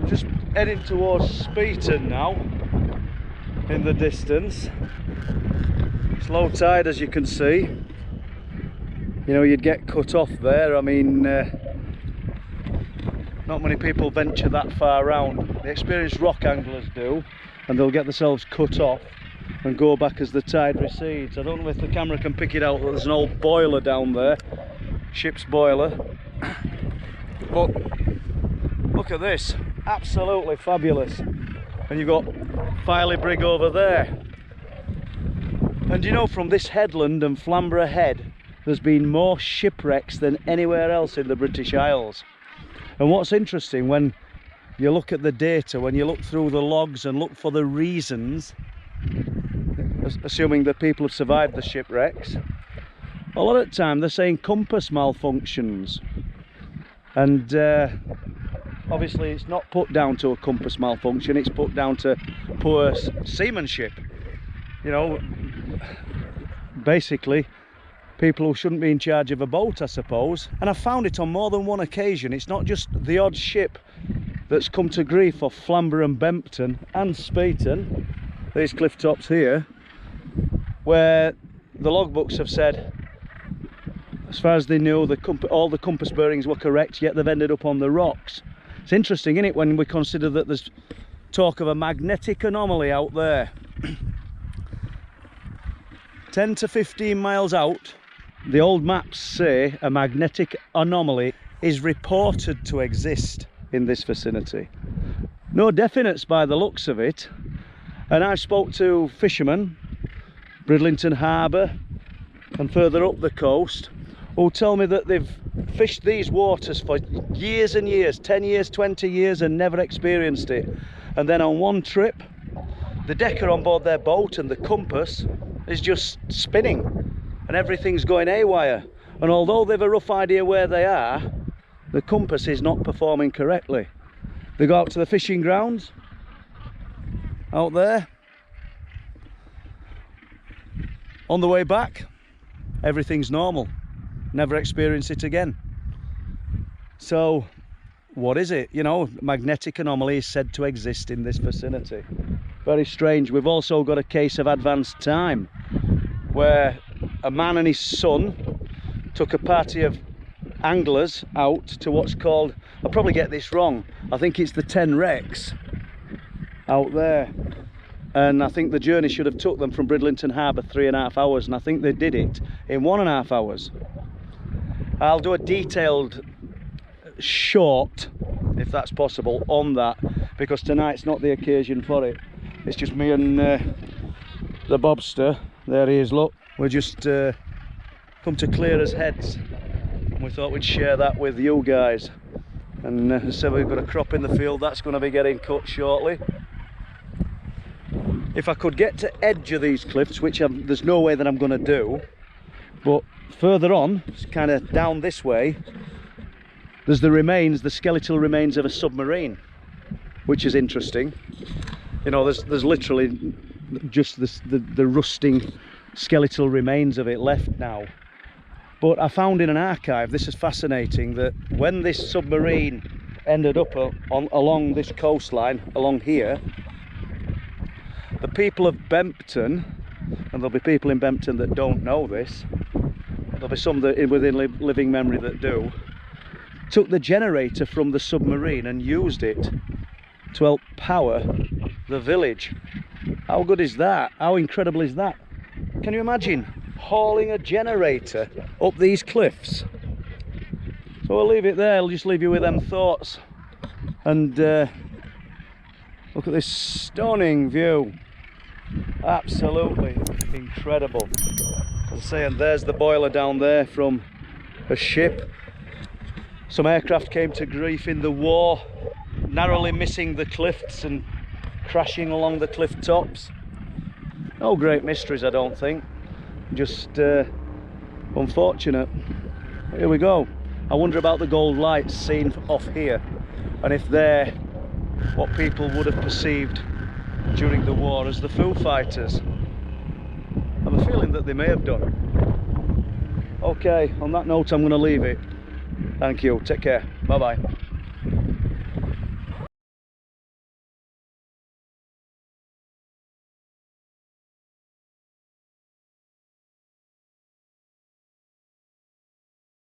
Just heading towards Speeton now, in the distance. It's low tide, as you can see. You know, you'd get cut off there. I mean, not many people venture that far round. The experienced rock anglers do, and they'll get themselves cut off and go back as the tide recedes. I don't know if the camera can pick it out, but there's an old boiler down there, ship's boiler. But look at this, absolutely fabulous. And you've got Filey Brig over there. And you know, from this headland and Flamborough Head, there's been more shipwrecks than anywhere else in the British Isles. And what's interesting, when you look at the data, when you look through the logs and look for the reasons, assuming that people have survived the shipwrecks, a lot of the time they're saying compass malfunctions. And obviously it's not put down to a compass malfunction, it's put down to poor seamanship. You know, basically people who shouldn't be in charge of a boat, I suppose. And I've found it on more than one occasion. It's not just the odd ship that's come to grief off Flamborough and Bempton and Speeton, these cliff tops here, where the logbooks have said, as far as they knew, all the compass bearings were correct, yet they've ended up on the rocks. It's interesting, isn't it, when we consider that there's talk of a magnetic anomaly out there. 10 to 15 miles out, the old maps say a magnetic anomaly is reported to exist in this vicinity. No definites by the looks of it. And I spoke to fishermen, Bridlington Harbour and further up the coast, who tell me that they've fished these waters for years and years, 10 years, 20 years, and never experienced it. And then on one trip, the decker on board their boat and the compass is just spinning and everything's going haywire. And although they've a rough idea where they are, the compass is not performing correctly. They go out to the fishing grounds out there. On the way back, everything's normal. Never experience it again. So what is it? You know, magnetic anomaly is said to exist in this vicinity. Very strange. We've also got a case of advanced time, where a man and his son took a party of anglers out to what's called, I'll probably get this wrong, I think it's the 10 wrecks out there. And I think the journey should have took them from Bridlington Harbour 3.5 hours, and I think they did it in 1.5 hours. I'll do a detailed short, if that's possible, on that, because tonight's not the occasion for it. It's just me and the bobster. There he is, look. We're just come to clear his heads, and we thought we'd share that with you guys. And as I said, we've got a crop in the field that's going to be getting cut shortly. If I could get to edge of these cliffs, which there's no way that I'm going to do, but further on, it's kind of down this way, there's the remains, the skeletal remains of a submarine, which is interesting. You know, there's literally just the rusting skeletal remains of it left now. But I found in an archive, this is fascinating, that when this submarine ended up along this coastline, along here, the people of Bempton, and there'll be people in Bempton that don't know this, there'll be some that within living memory that do, took the generator from the submarine and used it to help power the village. How good is that? How incredible is that? Can you imagine hauling a generator up these cliffs? So I'll leave it there. I'll just leave you with them thoughts. And look at this stunning view. Absolutely incredible. As I say, and there's the boiler down there from a ship. Some aircraft came to grief in the war, narrowly missing the cliffs and crashing along the cliff tops. No great mysteries, I don't think. Just unfortunate. Here we go. I wonder about the gold lights seen off here, and if they're what people would have perceived during the war as the Foo Fighters. I have a feeling that they may have done. Okay, on that note, I'm going to leave it. Thank you. Take care. Bye bye.